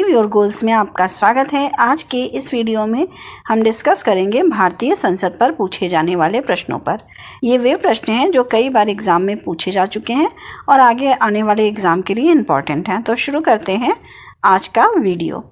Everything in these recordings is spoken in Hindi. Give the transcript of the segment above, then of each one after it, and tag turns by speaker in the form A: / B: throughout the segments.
A: अचीव योर गोल्स में आपका स्वागत है। आज के इस वीडियो में हम डिस्कस करेंगे भारतीय संसद पर पूछे जाने वाले प्रश्नों पर। ये वे प्रश्न हैं जो कई बार एग्ज़ाम में पूछे जा चुके हैं और आगे आने वाले एग्ज़ाम के लिए इम्पॉर्टेंट हैं। तो शुरू करते हैं आज का वीडियो।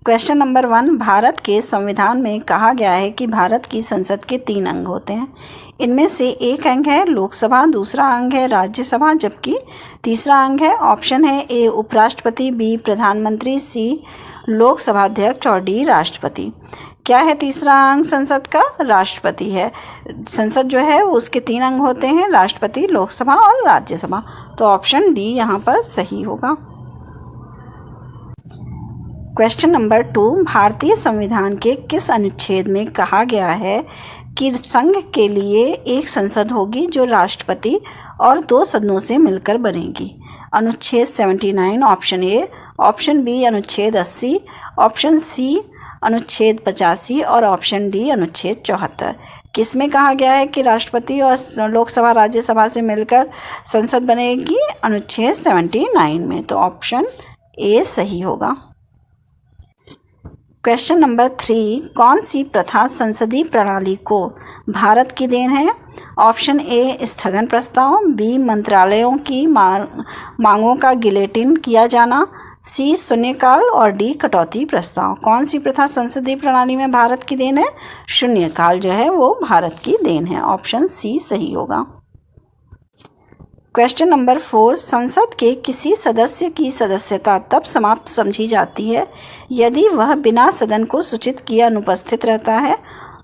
A: क्वेश्चन नंबर 1, भारत के संविधान में कहा गया है कि भारत की संसद के 3 अंग होते हैं। इनमें से एक अंग है लोकसभा, दूसरा अंग है राज्यसभा, जबकि तीसरा अंग है ऑप्शन है ए उपराष्ट्रपति, बी प्रधानमंत्री, सी लोकसभा अध्यक्ष और डी राष्ट्रपति। क्या है तीसरा अंग संसद का? राष्ट्रपति है। संसद जो है उसके 3 अंग होते हैं, राष्ट्रपति, लोकसभा और राज्यसभा। तो ऑप्शन डी यहाँ पर सही होगा। क्वेश्चन नंबर 2, भारतीय संविधान के किस अनुच्छेद में कहा गया है कि संघ के लिए एक संसद होगी जो राष्ट्रपति और 2 सदनों से मिलकर बनेगी? अनुच्छेद 79 ऑप्शन ए, ऑप्शन बी अनुच्छेद 80, ऑप्शन सी अनुच्छेद 85 और ऑप्शन डी अनुच्छेद 74। किस में कहा गया है कि राष्ट्रपति और लोकसभा राज्यसभा से मिलकर संसद बनेगी? अनुच्छेद 79 में। तो ऑप्शन ए सही होगा। क्वेश्चन नंबर 3, कौन सी प्रथा संसदीय प्रणाली को भारत की देन है? ऑप्शन ए स्थगन प्रस्ताव, बी मंत्रालयों की मांगों का गिलेटिन किया जाना, सी शून्यकाल और डी कटौती प्रस्ताव। कौन सी प्रथा संसदीय प्रणाली में भारत की देन है? शून्यकाल जो है वो भारत की देन है। ऑप्शन सी सही होगा। क्वेश्चन नंबर 4, संसद के किसी सदस्य की सदस्यता तब समाप्त समझी जाती है यदि वह बिना सदन को सूचित किए अनुपस्थित रहता है?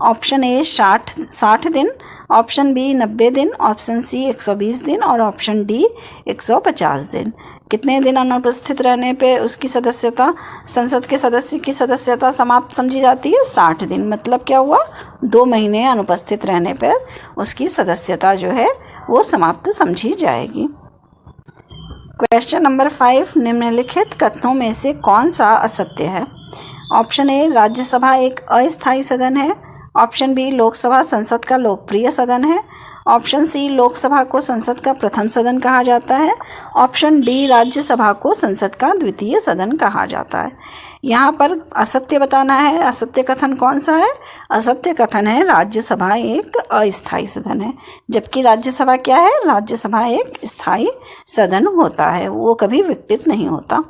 A: ऑप्शन ए 60 दिन, ऑप्शन बी 90 दिन, ऑप्शन सी 120 दिन और ऑप्शन डी 150 दिन। कितने दिन अनुपस्थित रहने पे उसकी सदस्यता, संसद के सदस्य की सदस्यता समाप्त समझी जाती है? 60 दिन। मतलब क्या हुआ? 2 महीने अनुपस्थित रहने पर उसकी सदस्यता जो है वो समाप्त समझी जाएगी। क्वेश्चन नंबर 5, निम्नलिखित कथनों में से कौन सा असत्य है? ऑप्शन ए राज्यसभा एक अस्थायी सदन है, ऑप्शन बी लोकसभा संसद का लोकप्रिय सदन है, ऑप्शन सी लोकसभा को संसद का प्रथम सदन कहा जाता है, ऑप्शन डी राज्यसभा को संसद का द्वितीय सदन कहा जाता है। यहाँ पर असत्य बताना है। असत्य कथन कौन सा है? असत्य कथन है राज्यसभा एक अस्थायी सदन है, जबकि राज्यसभा क्या है? राज्यसभा एक स्थायी सदन होता है, वो कभी विघटित नहीं होता।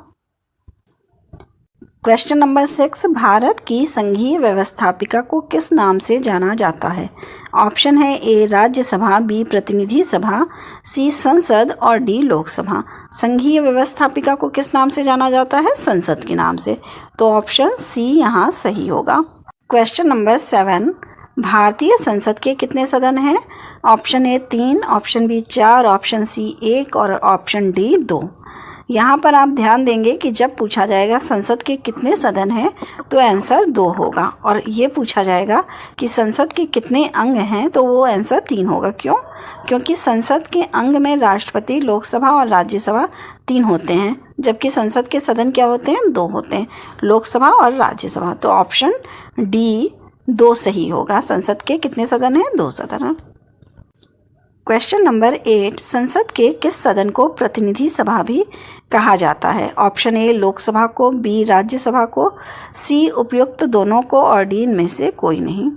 A: क्वेश्चन नंबर 6, भारत की संघीय व्यवस्थापिका को किस नाम से जाना जाता है? ऑप्शन है ए राज्यसभा, बी प्रतिनिधि सभा, सी संसद और डी लोकसभा। संघीय व्यवस्थापिका को किस नाम से जाना जाता है? संसद के नाम से। तो ऑप्शन सी यहाँ सही होगा। क्वेश्चन नंबर 7, भारतीय संसद के कितने सदन हैं? Option A 3, option B 4, option C 1 और ऑप्शन डी 2। यहाँ पर आप ध्यान देंगे कि जब पूछा जाएगा संसद के कितने सदन हैं तो आंसर 2 होगा, और ये पूछा जाएगा कि संसद के कितने अंग हैं तो वो आंसर 3 होगा। क्यों? क्योंकि संसद के अंग में राष्ट्रपति, लोकसभा और राज्यसभा 3 होते हैं, जबकि संसद के सदन क्या होते हैं? 2 होते हैं, लोकसभा और राज्यसभा। तो ऑप्शन डी 2 सही होगा। संसद के कितने सदन हैं? 2 सदन हैं। क्वेश्चन नंबर 8, संसद के किस सदन को प्रतिनिधि सभा भी कहा जाता है? ऑप्शन ए लोकसभा को, बी राज्यसभा को, सी उपयुक्त दोनों को और डी इनमें से कोई नहीं।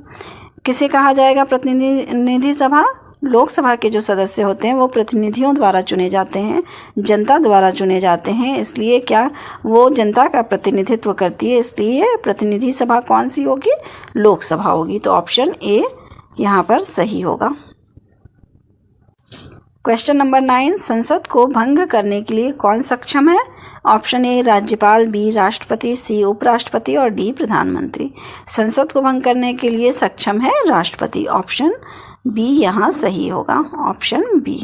A: किसे कहा जाएगा प्रतिनिधि सभा? लोकसभा के जो सदस्य होते हैं वो प्रतिनिधियों द्वारा चुने जाते हैं, जनता द्वारा चुने जाते हैं, इसलिए क्या वो जनता का प्रतिनिधित्व करती है, इसलिए प्रतिनिधि सभा कौन सी होगी? लोकसभा होगी। तो ऑप्शन ए यहाँ पर सही होगा। क्वेश्चन नंबर 9, संसद को भंग करने के लिए कौन सक्षम है? ऑप्शन ए राज्यपाल, बी राष्ट्रपति, सी उपराष्ट्रपति और डी प्रधानमंत्री। संसद को भंग करने के लिए सक्षम है राष्ट्रपति। ऑप्शन बी यहाँ सही होगा। Option B.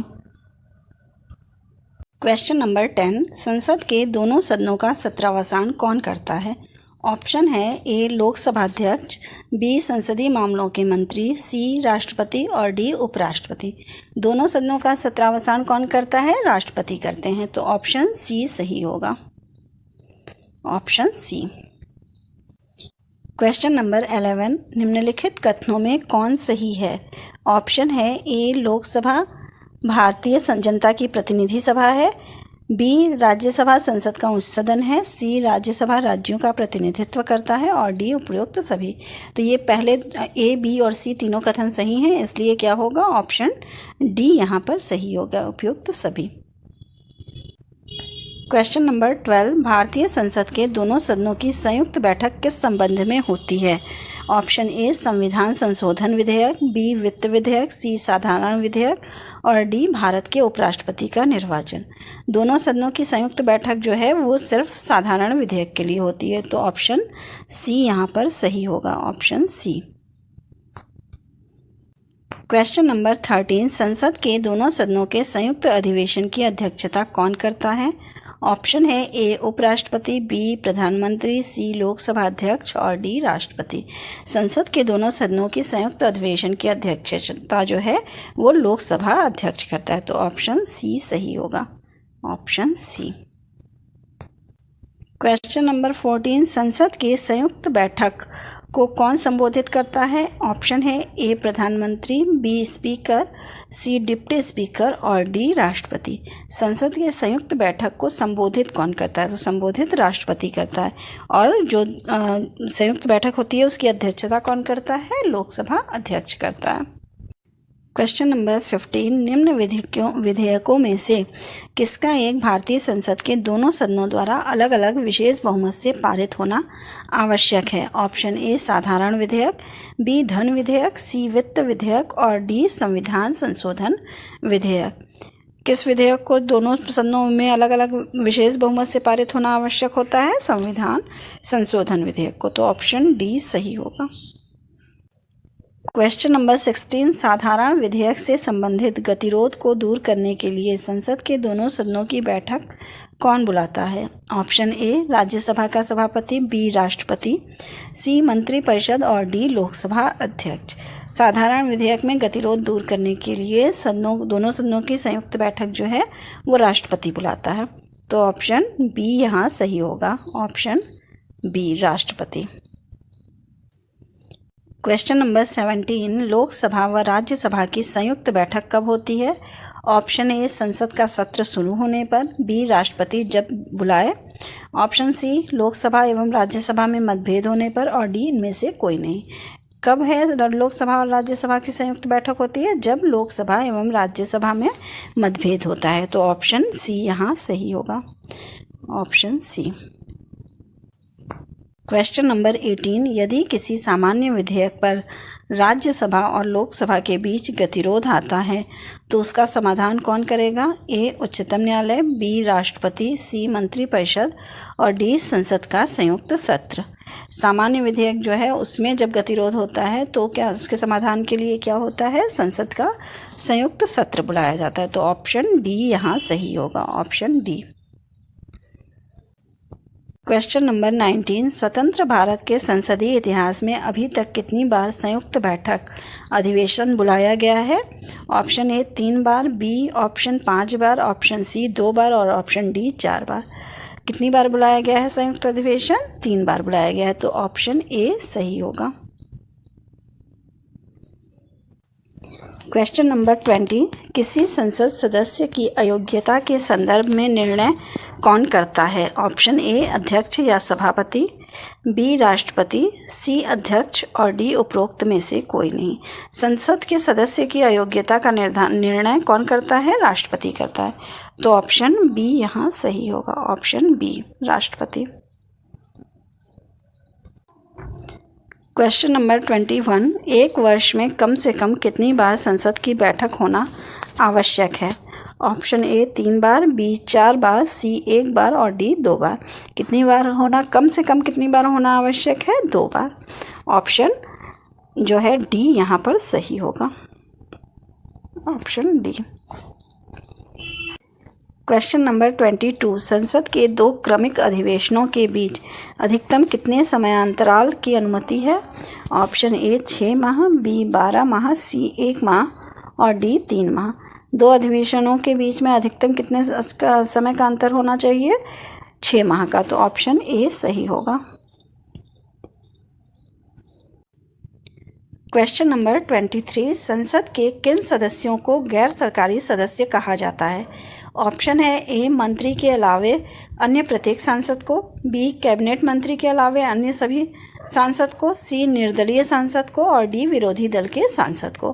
A: क्वेश्चन नंबर 10, संसद के दोनों सदनों का सत्रावसान कौन करता है? ऑप्शन है ए लोकसभा अध्यक्ष, बी संसदीय मामलों के मंत्री, सी राष्ट्रपति और डी उपराष्ट्रपति। दोनों सदनों का सत्रावसान कौन करता है? राष्ट्रपति करते हैं। तो ऑप्शन सी सही होगा। Option C. क्वेश्चन नंबर 11, निम्नलिखित कथनों में कौन सही है? ऑप्शन है ए लोकसभा भारतीय जनता की प्रतिनिधि सभा है, बी राज्यसभा संसद का उच्च सदन है, सी राज्यसभा राज्यों का प्रतिनिधित्व करता है और डी उपरोक्त सभी। तो ये पहले ए, बी और सी तीनों कथन सही हैं, इसलिए क्या होगा, ऑप्शन डी यहाँ पर सही होगा, उपयुक्त सभी। क्वेश्चन नंबर 12, भारतीय संसद के दोनों सदनों की संयुक्त बैठक किस संबंध में होती है? ऑप्शन ए संविधान संशोधन विधेयक, बी वित्त विधेयक, सी साधारण विधेयक और डी भारत के उपराष्ट्रपति का निर्वाचन। दोनों सदनों की संयुक्त बैठक जो है वो सिर्फ साधारण विधेयक के लिए होती है, तो ऑप्शन सी यहाँ पर सही होगा, ऑप्शन सी। क्वेश्चन नंबर 13, संसद के दोनों सदनों के संयुक्त अधिवेशन की अध्यक्षता कौन करता है? ऑप्शन है ए उपराष्ट्रपति, बी प्रधानमंत्री, सी लोकसभा अध्यक्ष और डी राष्ट्रपति। संसद के दोनों सदनों की संयुक्त अधिवेशन की अध्यक्षता जो है वो लोकसभा अध्यक्ष करता है, तो ऑप्शन सी सही होगा, ऑप्शन सी। क्वेश्चन नंबर 14, संसद के संयुक्त बैठक को कौन संबोधित करता है? ऑप्शन है ए प्रधानमंत्री, बी स्पीकर, सी डिप्टी स्पीकर और डी राष्ट्रपति। संसद के संयुक्त बैठक को संबोधित कौन करता है? तो संबोधित राष्ट्रपति करता है। और जो संयुक्त बैठक होती है उसकी अध्यक्षता कौन करता है? लोकसभा अध्यक्ष करता है। क्वेश्चन नंबर 15, निम्न विधेयकों में से किसका एक भारतीय संसद के दोनों सदनों द्वारा अलग अलग विशेष बहुमत से पारित होना आवश्यक है? ऑप्शन ए साधारण विधेयक, बी धन विधेयक, सी वित्त विधेयक और डी संविधान संशोधन विधेयक। किस विधेयक को दोनों सदनों में अलग अलग विशेष बहुमत से पारित होना आवश्यक होता है? संविधान संशोधन विधेयक को, तो ऑप्शन डी सही होगा। क्वेश्चन नंबर 16, साधारण विधेयक से संबंधित गतिरोध को दूर करने के लिए संसद के दोनों सदनों की बैठक कौन बुलाता है? ऑप्शन ए राज्यसभा का सभापति, बी राष्ट्रपति, सी मंत्रिपरिषद और डी लोकसभा अध्यक्ष। साधारण विधेयक में गतिरोध दूर करने के लिए दोनों सदनों की संयुक्त बैठक जो है वो राष्ट्रपति बुलाता है, तो ऑप्शन बी यहाँ सही होगा, ऑप्शन बी राष्ट्रपति। क्वेश्चन नंबर 17, लोकसभा व राज्यसभा की संयुक्त बैठक कब होती है? ऑप्शन ए संसद का सत्र शुरू होने पर, बी राष्ट्रपति जब बुलाए, ऑप्शन सी लोकसभा एवं राज्यसभा में मतभेद होने पर और डी इनमें से कोई नहीं। कब है लोकसभा और राज्यसभा की संयुक्त बैठक होती है? जब लोकसभा एवं राज्यसभा में मतभेद होता है, तो ऑप्शन सी यहाँ सही होगा, ऑप्शन सी। क्वेश्चन नंबर 18, यदि किसी सामान्य विधेयक पर राज्यसभा और लोकसभा के बीच गतिरोध आता है तो उसका समाधान कौन करेगा? ए उच्चतम न्यायालय, बी राष्ट्रपति, सी मंत्रिपरिषद और डी संसद का संयुक्त सत्र। सामान्य विधेयक जो है उसमें जब गतिरोध होता है तो क्या उसके समाधान के लिए क्या होता है? संसद का संयुक्त सत्र बुलाया जाता है, तो ऑप्शन डी यहाँ सही होगा, ऑप्शन डी। क्वेश्चन नंबर 19, स्वतंत्र भारत के संसदीय इतिहास में अभी तक कितनी बार संयुक्त बैठक अधिवेशन बुलाया गया है? ऑप्शन ए 3 बार, बी ऑप्शन 5 बार, ऑप्शन सी 2 बार और ऑप्शन डी 4 बार। कितनी बार बुलाया गया है संयुक्त अधिवेशन? 3 बार बुलाया गया है, तो ऑप्शन ए सही होगा। क्वेश्चन नंबर 20, किसी संसद सदस्य की अयोग्यता के संदर्भ में निर्णय कौन करता है? ऑप्शन ए अध्यक्ष या सभापति, बी राष्ट्रपति, सी अध्यक्ष और डी उपरोक्त में से कोई नहीं। संसद के सदस्य की अयोग्यता का निर्णय कौन करता है? राष्ट्रपति करता है, तो ऑप्शन बी यहाँ सही होगा, ऑप्शन बी राष्ट्रपति। क्वेश्चन नंबर 21, एक वर्ष में कम से कम कितनी बार संसद की बैठक होना आवश्यक है? ऑप्शन ए 3 बार, बी 4 बार, सी 1 बार और डी 2 बार। कितनी बार होना, कम से कम कितनी बार होना आवश्यक है? 2 बार। ऑप्शन जो है डी यहाँ पर सही होगा, ऑप्शन डी। क्वेश्चन नंबर 22, संसद के 2 क्रमिक अधिवेशनों के बीच अधिकतम कितने समयांतराल की अनुमति है? ऑप्शन ए 6 माह, बी 12 माह, सी 1 माह और डी 3 माह। 2 अधिवेशनों के बीच में अधिकतम कितने समय का अंतर होना चाहिए? 6 माह का, तो ऑप्शन ए सही होगा। क्वेश्चन नंबर 23, संसद के किन सदस्यों को गैर सरकारी सदस्य कहा जाता है? ऑप्शन है ए मंत्री के अलावे अन्य प्रत्येक सांसद को, बी कैबिनेट मंत्री के अलावे अन्य सभी सांसद को, सी निर्दलीय सांसद को और डी विरोधी दल के सांसद को।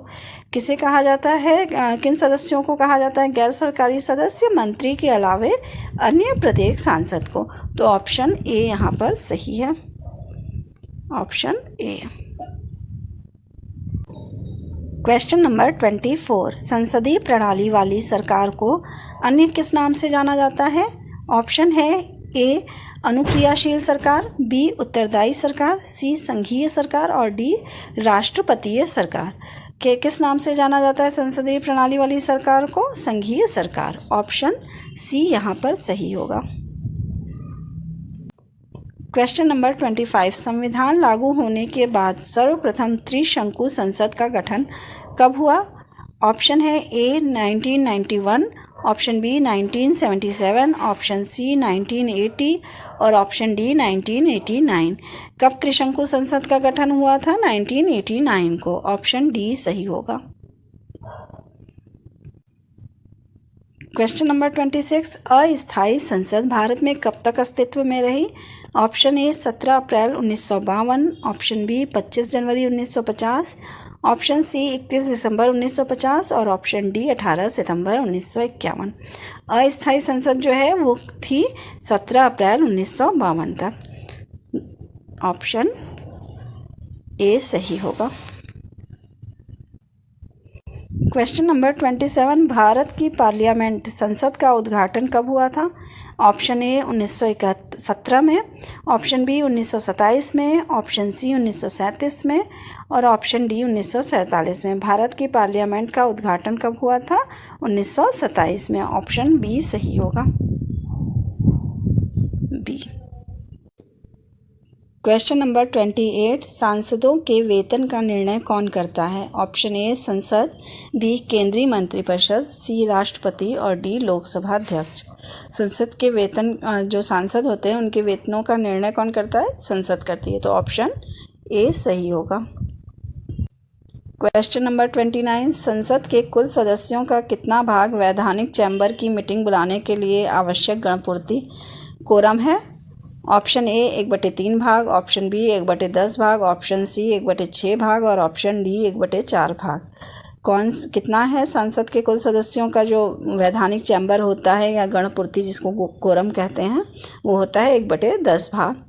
A: किसे कहा जाता है, किन सदस्यों को कहा जाता है गैर सरकारी सदस्य? मंत्री के अलावे अन्य प्रत्येक सांसद को। तो ऑप्शन ए यहाँ पर सही है, ऑप्शन ए। क्वेश्चन नंबर 24, संसदीय प्रणाली वाली सरकार को अन्य किस नाम से जाना जाता है? ऑप्शन है ए अनुक्रियाशील सरकार, बी उत्तरदायी सरकार, सी संघीय सरकार और डी राष्ट्रपतीय सरकार। के किस नाम से जाना जाता है संसदीय प्रणाली वाली सरकार को? संघीय सरकार। ऑप्शन सी यहाँ पर सही होगा। क्वेश्चन नंबर 25, संविधान लागू होने के बाद सर्वप्रथम त्रिशंकु संसद का गठन कब हुआ? ऑप्शन है ए 1991, ऑप्शन बी 1977, ऑप्शन सी 1980 और ऑप्शन डी 1989। कब त्रिशंकु संसद का गठन हुआ था? 1989 को। ऑप्शन डी सही होगा। क्वेश्चन नंबर 26, अस्थायी संसद भारत में कब तक अस्तित्व में रही? ऑप्शन ए 17 अप्रैल 1952, ऑप्शन बी 25 जनवरी 1950, ऑप्शन सी 31 दिसंबर 1950 और ऑप्शन डी 18 सितंबर 1951। अस्थायी संसद जो है वो थी 17 अप्रैल 1952 तक। ऑप्शन ए सही होगा। क्वेश्चन नंबर 27, भारत की पार्लियामेंट संसद का उद्घाटन कब हुआ था? ऑप्शन ए 1917 में, ऑप्शन बी 1927 में, ऑप्शन सी 1937 में और ऑप्शन डी 1947 में। भारत की पार्लियामेंट का उद्घाटन कब हुआ था? 1927 में। ऑप्शन बी सही होगा, बी। क्वेश्चन नंबर 28, सांसदों के वेतन का निर्णय कौन करता है? ऑप्शन ए संसद, बी केंद्रीय मंत्रिपरिषद, सी राष्ट्रपति और डी लोकसभा अध्यक्ष। संसद के वेतन, जो सांसद होते हैं उनके वेतनों का निर्णय कौन करता है? संसद करती है। तो ऑप्शन ए सही होगा। क्वेश्चन नंबर 29, संसद के कुल सदस्यों का कितना भाग वैधानिक चैम्बर की मीटिंग बुलाने के लिए आवश्यक गणपूर्ति कोरम है? ऑप्शन ए 1/3 भाग, ऑप्शन बी 1/10 भाग, ऑप्शन सी 1/6 भाग और ऑप्शन डी 1/4 भाग। कितना है संसद के कुल सदस्यों का जो वैधानिक चैम्बर होता है या गणपूर्ति जिसको कोरम कहते हैं, वो होता है 1/10 भाग।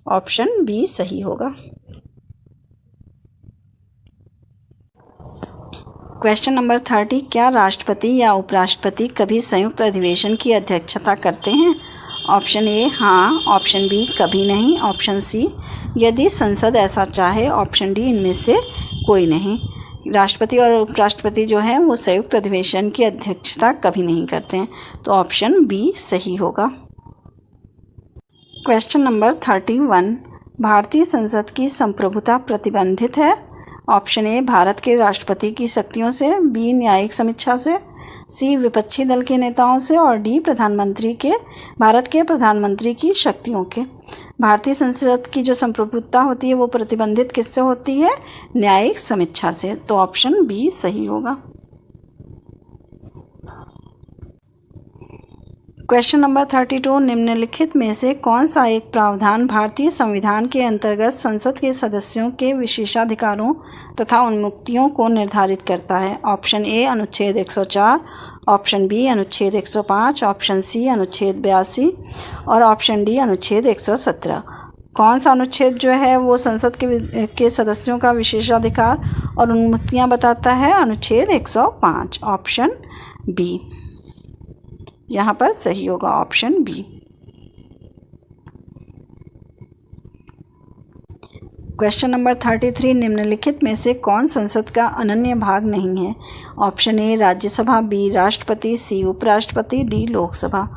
A: ऑप्शन बी सही होगा। क्वेश्चन नंबर 30, क्या राष्ट्रपति या उपराष्ट्रपति कभी संयुक्त अधिवेशन की अध्यक्षता करते हैं? ऑप्शन ए हाँ, ऑप्शन बी कभी नहीं, ऑप्शन सी यदि संसद ऐसा चाहे, ऑप्शन डी इनमें से कोई नहीं। राष्ट्रपति और उपराष्ट्रपति जो है वो संयुक्त अधिवेशन की अध्यक्षता कभी नहीं करते हैं। तो ऑप्शन बी सही होगा। क्वेश्चन नंबर 31, भारतीय संसद की संप्रभुता प्रतिबंधित है? ऑप्शन ए भारत के राष्ट्रपति की शक्तियों से, बी न्यायिक समीक्षा से, सी विपक्षी दल के नेताओं से और डी भारत के प्रधानमंत्री की शक्तियों के। भारतीय संसद की जो संप्रभुता होती है वो प्रतिबंधित किससे होती है? न्यायिक समीक्षा से। तो ऑप्शन बी सही होगा। क्वेश्चन नंबर 32, निम्नलिखित में से कौन सा एक प्रावधान भारतीय संविधान के अंतर्गत संसद के सदस्यों के विशेषाधिकारों तथा उन्मुक्तियों को निर्धारित करता है? ऑप्शन ए अनुच्छेद 104, ऑप्शन बी अनुच्छेद 105, ऑप्शन सी अनुच्छेद 82 और ऑप्शन डी अनुच्छेद 117। कौन सा अनुच्छेद जो है वो संसद के सदस्यों का विशेषाधिकार और उन्मुक्तियां बताता है? अनुच्छेद 105। ऑप्शन बी यहाँ पर सही होगा, ऑप्शन बी। क्वेश्चन नंबर 33, निम्नलिखित में से कौन संसद का अनन्य भाग नहीं है? ऑप्शन ए राज्यसभा, बी राष्ट्रपति, सी उपराष्ट्रपति, डी लोकसभा।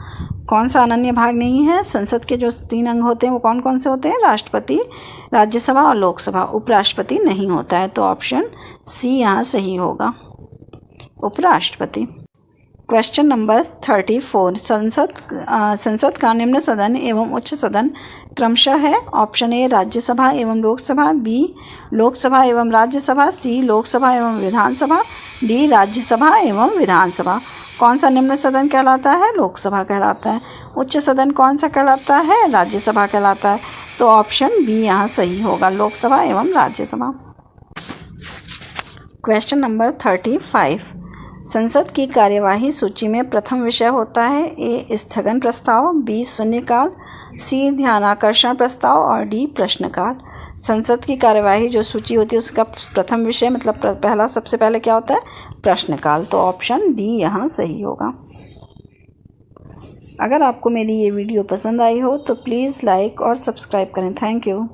A: कौन सा अनन्य भाग नहीं है? संसद के जो 3 अंग होते हैं वो कौन कौन से होते हैं? राष्ट्रपति, राज्यसभा और लोकसभा। उपराष्ट्रपति नहीं होता है। तो ऑप्शन सी यहाँ सही होगा, उपराष्ट्रपति। क्वेश्चन नंबर 34 संसद का निम्न सदन एवं उच्च सदन क्रमशः है। ऑप्शन ए राज्यसभा एवं लोकसभा, बी लोकसभा एवं राज्यसभा, सी लोकसभा एवं विधानसभा, डी राज्यसभा एवं विधानसभा। कौन सा निम्न सदन कहलाता है? लोकसभा कहलाता है। उच्च सदन कौन सा कहलाता है? राज्यसभा कहलाता है। तो ऑप्शन बी यहाँ सही होगा, लोकसभा एवं राज्यसभा। क्वेश्चन नंबर 35 संसद की कार्यवाही सूची में प्रथम विषय होता है ए स्थगन प्रस्ताव, बी शून्यकाल, सी ध्यानाकर्षण प्रस्ताव और डी प्रश्नकाल। संसद की कार्यवाही जो सूची होती है उसका प्रथम विषय मतलब पहला सबसे पहले क्या होता है? प्रश्नकाल। तो ऑप्शन डी यहाँ सही होगा। अगर आपको मेरी ये वीडियो पसंद आई हो तो प्लीज़ लाइक और सब्सक्राइब करें। Thank you.